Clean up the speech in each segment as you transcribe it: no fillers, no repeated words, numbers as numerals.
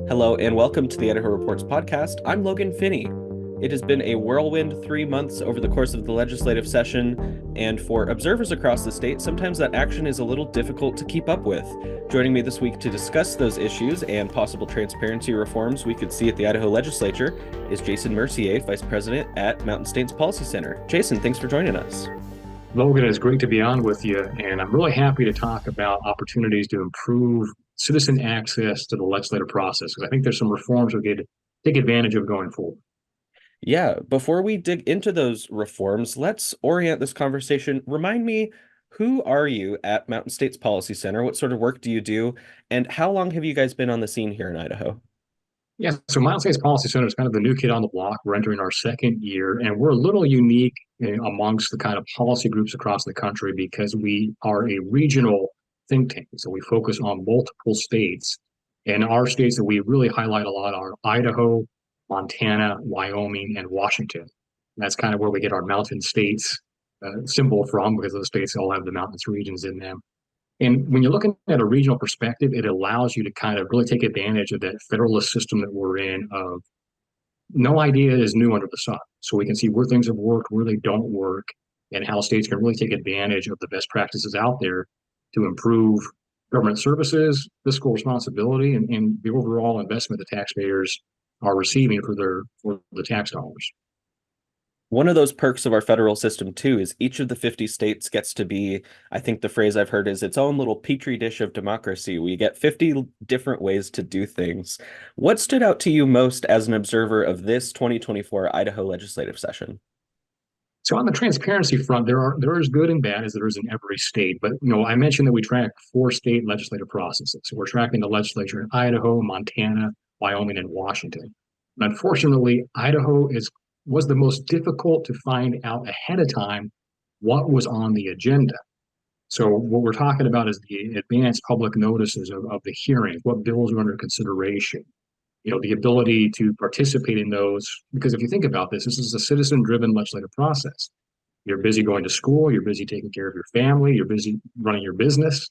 Hello and welcome to the Idaho Reports podcast. I'm Logan Finney. It has been a whirlwind 3 months over the course of the legislative session, and for observers across the state, sometimes that action is a little difficult to keep up with. Joining me this week to discuss those issues and possible transparency reforms we could see at the Idaho legislature is Jason Mercier, Vice President at Mountain States Policy Center. Jason, thanks for joining us. Logan, it's great to be on with you, and I'm really happy to talk about opportunities to improve citizen access to the legislative process, because I think there's some reforms we could take advantage of going forward. Yeah, before we dig into those reforms, let's orient this conversation. Remind me, who are you at Mountain States Policy Center? What sort of work do you do? And how long have you guys been on the scene here in Idaho? Yeah, so Mountain States Policy Center is kind of the new kid on the block. We're entering our second year, and we're a little unique amongst the kind of policy groups across the country because we are a regional think tank. So we focus on multiple states, and our states that we really highlight a lot are Idaho, Montana, Wyoming, and Washington. And that's kind of where we get our mountain states symbol from, because those states all have the mountainous regions in them. And when you're looking at a regional perspective, it allows you to kind of really take advantage of that federalist system that we're in of no idea is new under the sun. So we can see where things have worked, where they don't work, and how states can really take advantage of the best practices out there to improve government services, fiscal responsibility, and the overall investment the taxpayers are receiving for the tax dollars. One of those perks of our federal system, too, is each of the 50 states gets to be, I think the phrase I've heard is its own little petri dish of democracy. We get 50 different ways to do things. What stood out to you most as an observer of this 2024 Idaho legislative session? So on the transparency front, there is good and bad as there is in every state. But I mentioned that we track 4 state legislative processes. So we're tracking the legislature in Idaho, Montana, Wyoming, and Washington. And unfortunately, Idaho was the most difficult to find out ahead of time what was on the agenda. So what we're talking about is the advanced public notices of the hearings, what bills are under consideration, the ability to participate in those. Because if you think about this is a citizen-driven legislative process. You're busy going to school, you're busy taking care of your family, you're busy running your business.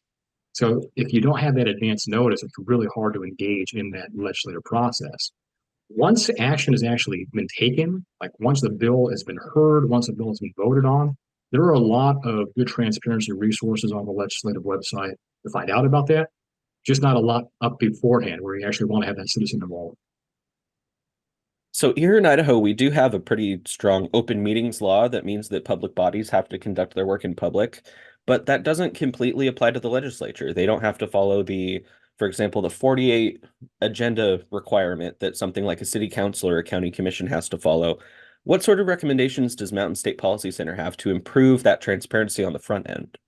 So if you don't have that advance notice, it's really hard to engage in that legislative process. Once action has actually been taken, like once the bill has been heard, once the bill has been voted on, there are a lot of good transparency resources on the legislative website to find out about that. Just not a lot up beforehand where you actually want to have that citizen involved. So here in Idaho, we do have a pretty strong open meetings law that means that public bodies have to conduct their work in public, but that doesn't completely apply to the legislature. They don't have to follow for example, the 48 agenda requirement that something like a city council or a county commission has to follow. What sort of recommendations does Mountain State Policy Center have to improve that transparency on the front end?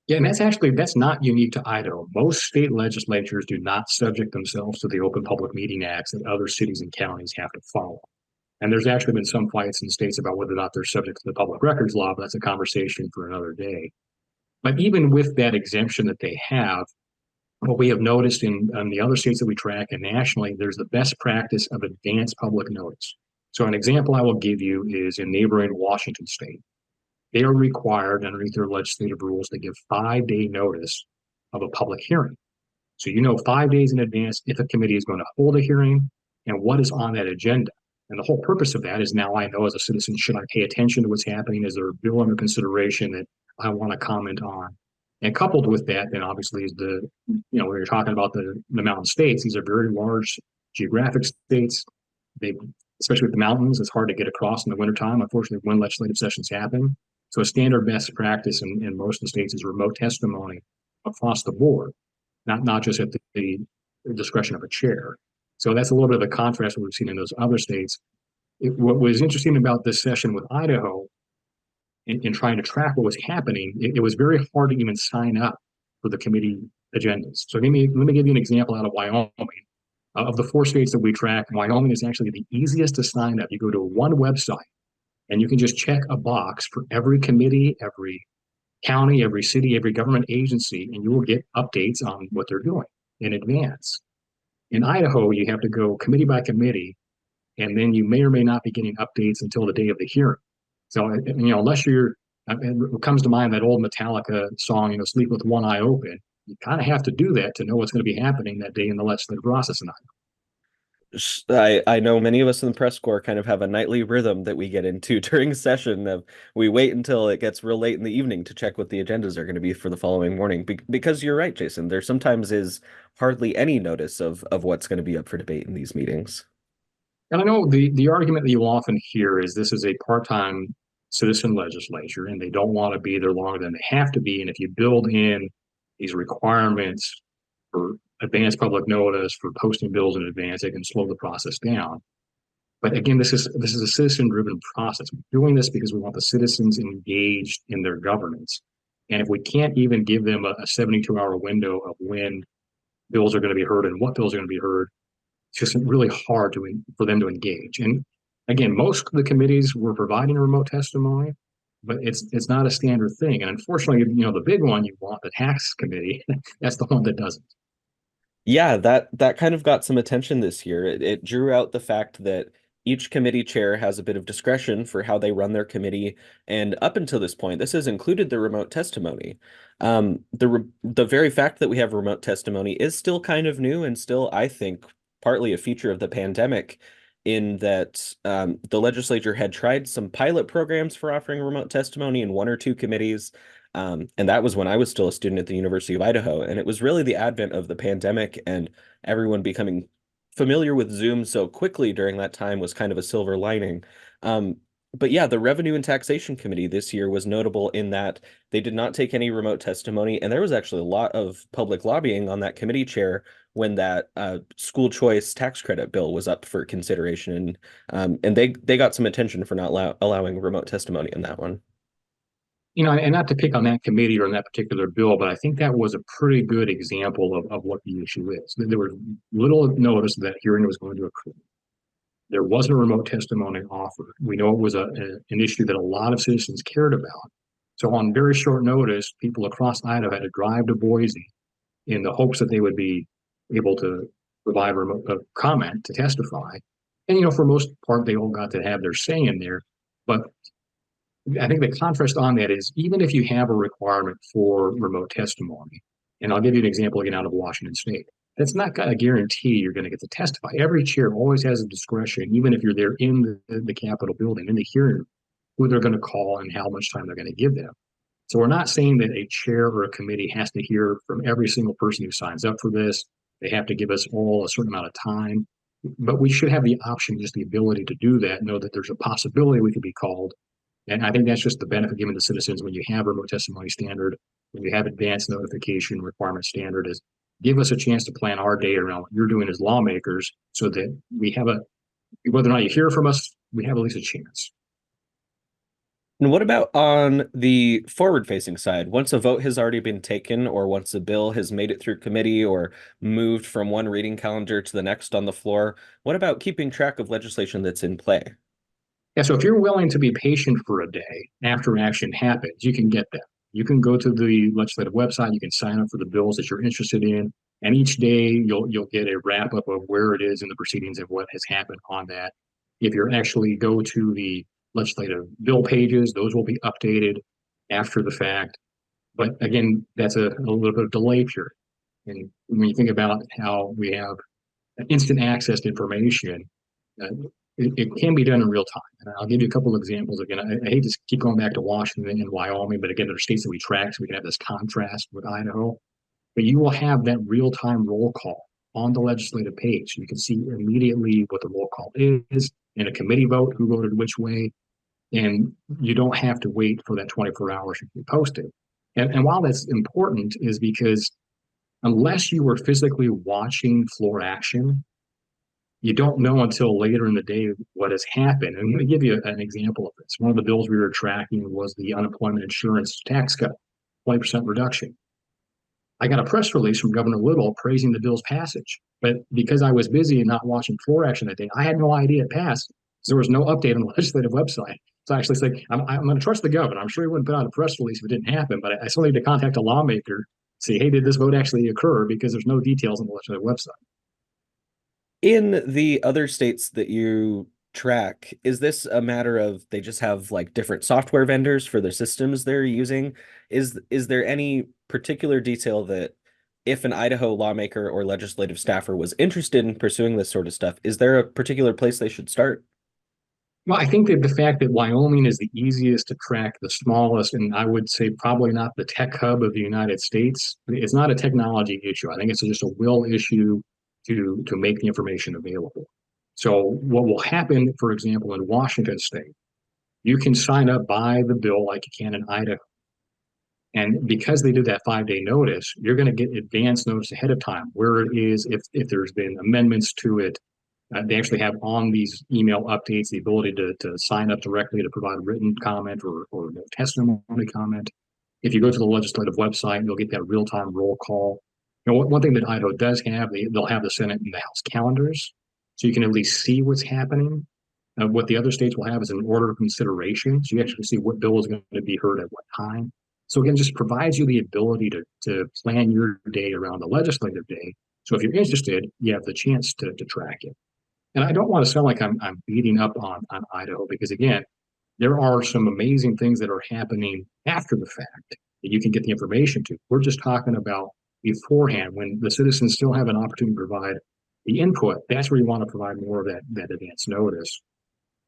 Yeah, and that's not unique to Idaho. Most state legislatures do not subject themselves to the Open Public Meeting Acts that other cities and counties have to follow. And there's actually been some fights in states about whether or not they're subject to the Public Records Law, but that's a conversation for another day. But even with that exemption that they have, what we have noticed in the other states that we track and nationally, there's the best practice of advance public notice. So an example I will give you is in neighboring Washington state. They are required underneath their legislative rules to give 5-day notice of a public hearing. So 5 days in advance if a committee is going to hold a hearing and what is on that agenda. And the whole purpose of that is now I know as a citizen, should I pay attention to what's happening? Is there a bill under consideration that I want to comment on? And coupled with that, then obviously is when you're talking about the mountain states, these are very large geographic states. Especially with the mountains, it's hard to get across in the wintertime, unfortunately, when legislative sessions happen. So a standard best practice in most of the states is remote testimony across the board, not just at the discretion of a chair. So that's a little bit of a contrast we've seen in those other states. What was interesting about this session with Idaho in trying to track what was happening, it was very hard to even sign up for the committee agendas. So let me give you an example out of Wyoming. Of the 4 states that we track, Wyoming is actually the easiest to sign up. You go to one website and you can just check a box for every committee, every county, every city, every government agency, and you will get updates on what they're doing in advance. In Idaho, you have to go committee by committee, and then you may or may not be getting updates until the day of the hearing. So, unless it comes to mind that old Metallica song, Sleep with One Eye Open, you kind of have to do that to know what's going to be happening that day in the legislative process in Idaho. I know many of us in the press corps kind of have a nightly rhythm that we get into during session of we wait until it gets real late in the evening to check what the agendas are going to be for the following morning. Because you're right, Jason, there sometimes is hardly any notice of what's going to be up for debate in these meetings. And I know the argument that you often hear is this is a part-time citizen legislature and they don't want to be there longer than they have to be. And if you build in these requirements for advanced public notice, for posting bills in advance, it can slow the process down. But again, this is a citizen-driven process. We're doing this because we want the citizens engaged in their governance. And if we can't even give them a 72-hour window of when bills are going to be heard and what bills are going to be heard, it's just really hard for them to engage. And again, most of the committees were providing remote testimony, but it's not a standard thing. And unfortunately, the big one you want, the tax committee, that's the one that doesn't. Yeah, that kind of got some attention this year. It drew out the fact that each committee chair has a bit of discretion for how they run their committee, and up until this point, this has included the remote testimony. The very fact that we have remote testimony is still kind of new and still, I think, partly a feature of the pandemic, in that the legislature had tried some pilot programs for offering remote testimony in one or two committees. And that was when I was still a student at the University of Idaho. And it was really the advent of the pandemic and everyone becoming familiar with Zoom so quickly during that time was kind of a silver lining. Um, but yeah, the Revenue and Taxation Committee this year was notable in that they did not take any remote testimony. And there was actually a lot of public lobbying on that committee chair when that school choice tax credit bill was up for consideration. And they got some attention for not allowing remote testimony in that one. And not to pick on that committee or on that particular bill, but I think that was a pretty good example of what the issue is. There was little notice that hearing was going to occur. There wasn't a remote testimony offered. We know it was an issue that a lot of citizens cared about. So on very short notice, people across Idaho had to drive to Boise in the hopes that they would be able to provide a comment to testify. And for most part, they all got to have their say in there. But I think the contrast on that is even if you have a requirement for remote testimony, and I'll give you an example again out of Washington State, that's not going to guarantee you're going to get to testify. Every chair always has a discretion, even if you're there in the Capitol building, in the hearing, who they're going to call and how much time they're going to give them. So we're not saying that a chair or a committee has to hear from every single person who signs up for this. They have to give us all a certain amount of time. But we should have the option, just the ability to do that, know that there's a possibility we could be called. And I think that's just the benefit given to citizens when you have remote testimony standard, when you have advanced notification requirement standard, is give us a chance to plan our day around what you're doing as lawmakers so that we have whether or not you hear from us, we have at least a chance. And what about on the forward-facing side? Once a vote has already been taken, or once a bill has made it through committee or moved from one reading calendar to the next on the floor, what about keeping track of legislation that's in play? Yeah, so if you're willing to be patient for a day after action happens, you can get that. You can go to the legislative website, you can sign up for the bills that you're interested in, and each day you'll get a wrap up of where it is in the proceedings of what has happened on that. If you actually go to the legislative bill pages, those will be updated after the fact. But again, that's a little bit of delay period. And when you think about how we have instant access to information, uh, it can be done in real time. And I'll give you a couple of examples. Again, I hate to keep going back to Washington and Wyoming, but again, there are states that we track, so we can have this contrast with Idaho. But you will have that real time roll call on the legislative page. You can see immediately what the roll call is in a committee vote, who voted which way, and you don't have to wait for that 24 hours to be posted. And while that's important, is because unless you were physically watching floor action, you don't know until later in the day what has happened. And I'm going to give you an example of this. One of the bills we were tracking was the unemployment insurance tax cut, 20% reduction. I got a press release from Governor Little praising the bill's passage. But because I was busy and not watching floor action that day, I had no idea it passed. So there was no update on the legislative website. So I actually said, I'm going to trust the governor. I'm sure he wouldn't put out a press release if it didn't happen, but I still need to contact a lawmaker, say, hey, did this vote actually occur? Because there's no details on the legislative website. In the other states that you track, is this a matter of they just have like different software vendors for their systems they're using? Is there any particular detail that if an Idaho lawmaker or legislative staffer was interested in pursuing this sort of stuff, is there a particular place they should start? Well, I think that the fact that Wyoming is the easiest to track, the smallest, and I would say probably not the tech hub of the United States, it's not a technology issue. I think it's just a will issue to make the information available. So what will happen, for example, in Washington State, you can sign up by the bill like you can in Idaho. And because they did that 5 day notice, you're going to get advance notice ahead of time where it is, if there's been amendments to it. They actually have on these email updates the ability to sign up directly to provide a written comment or no testimony comment. If you go to the legislative website, you'll get that real-time roll call. You know, one thing that Idaho does have, they'll have the Senate and the House calendars, so you can at least see what's happening. What the other states will have is an order of consideration, so you actually see what bill is going to be heard at what time. So again, just provides you the ability to plan your day around the legislative day. So if you're interested, you have the chance to track it. And I don't want to sound like I'm beating up on Idaho because again, there are some amazing things that are happening after the fact that you can get the information to. We're just talking about beforehand when the citizens still have an opportunity to provide the input. That's where you want to provide more of that advance notice.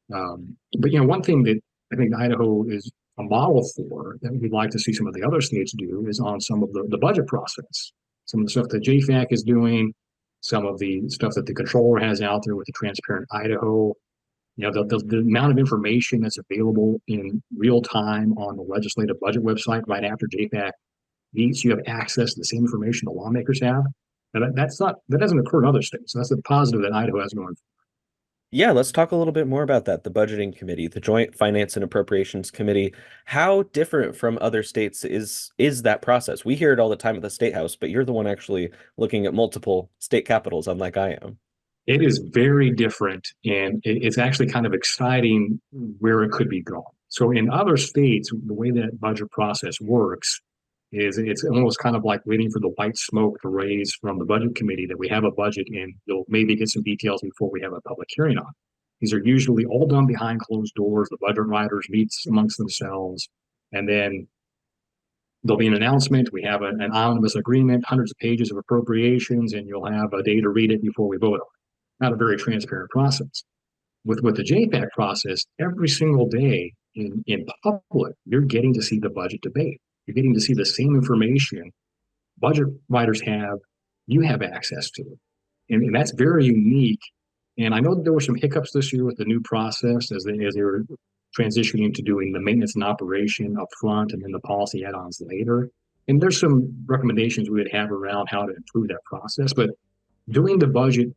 But you know, one thing that I think Idaho is a model for that we'd like to see some of the other states do is on some of the budget process. Some of the stuff that JFAC is doing, some of the stuff that the controller has out there with the Transparent Idaho. You know, the amount of information that's available in real time on the legislative budget website right after JFAC meets, you have access to the same information the lawmakers have. And that doesn't occur in other states. So that's the positive that Idaho has going. Yeah, let's talk a little bit more about that. The budgeting committee, the Joint Finance and Appropriations Committee. How different from other states is that process? We hear it all the time at the State House, but you're the one actually looking at multiple state capitals, unlike I am. It is very different, and it's actually kind of exciting where it could be going. So in other states, the way that budget process works is it's almost kind of like waiting for the white smoke to raise from the budget committee that we have a budget and you'll maybe get some details before we have a public hearing on it. These are usually all done behind closed doors. The budget writers meet amongst themselves, and then there'll be an announcement. We have an omnibus agreement, hundreds of pages of appropriations, and you'll have a day to read it before we vote on it. Not a very transparent process. With the JPAC process, every single day in public, you're getting to see the budget debate. You're getting to see the same information budget writers have, you have access to. And that's very unique. And I know that there were some hiccups this year with the new process as they were transitioning to doing the maintenance and operation up front and then the policy add-ons later. And there's some recommendations we would have around how to improve that process. But doing the budget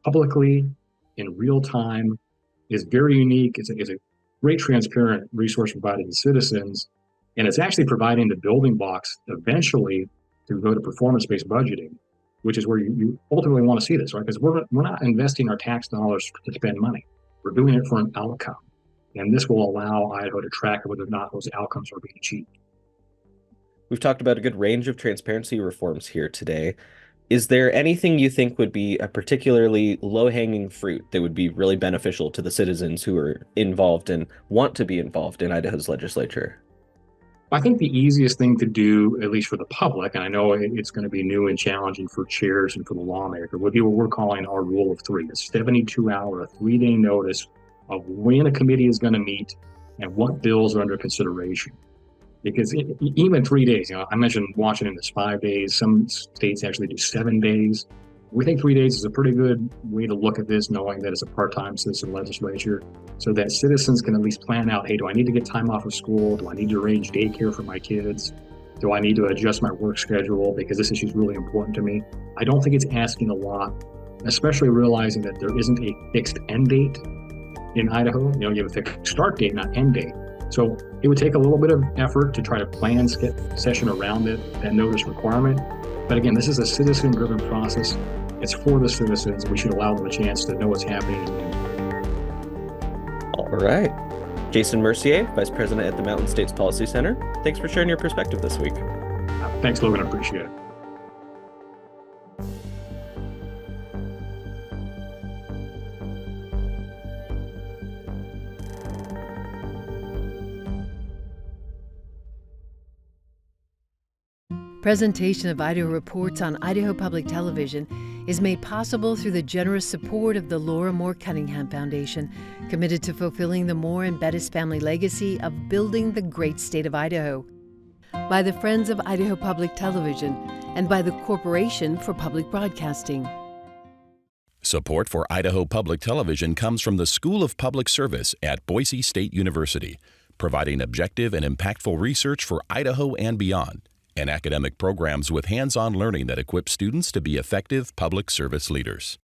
publicly in real time is very unique. It's a great transparent resource provided to citizens. And it's actually providing the building blocks eventually to go to performance-based budgeting, which is where you ultimately want to see this, right? Because we're not investing our tax dollars to spend money. We're doing it for an outcome. And this will allow Idaho to track whether or not those outcomes are being achieved. We've talked about a good range of transparency reforms here today. Is there anything you think would be a particularly low-hanging fruit that would be really beneficial to the citizens who are involved and want to be involved in Idaho's legislature? I think the easiest thing to do, at least for the public, and I know it's going to be new and challenging for chairs and for the lawmaker, would be what we're calling our rule of three, a 72-hour, a 3 day notice of when a committee is going to meet and what bills are under consideration. Because even 3 days, you know, I mentioned Washington is 5 days. Some states actually do 7 days. We think 3 days is a pretty good way to look at this, knowing that it's a part-time citizen legislature, so that citizens can at least plan out, hey, do I need to get time off of school? Do I need to arrange daycare for my kids? Do I need to adjust my work schedule because this issue is really important to me? I don't think it's asking a lot, especially realizing that there isn't a fixed end date in Idaho. You know, you have a fixed start date, not end date. So it would take a little bit of effort to try to plan session around that notice requirement. But again, this is a citizen-driven process. It's for the citizens. We should allow them a chance to know what's happening. All right. Jason Mercier, Vice President at the Mountain States Policy Center. Thanks for sharing your perspective this week. Thanks, Logan. I appreciate it. Presentation of Idaho Reports on Idaho Public Television is made possible through the generous support of the Laura Moore Cunningham Foundation, committed to fulfilling the Moore and Bettis family legacy of building the great state of Idaho, by the Friends of Idaho Public Television, and by the Corporation for Public Broadcasting. Support for Idaho Public Television comes from the School of Public Service at Boise State University, providing objective and impactful research for Idaho and beyond, and academic programs with hands-on learning that equip students to be effective public service leaders.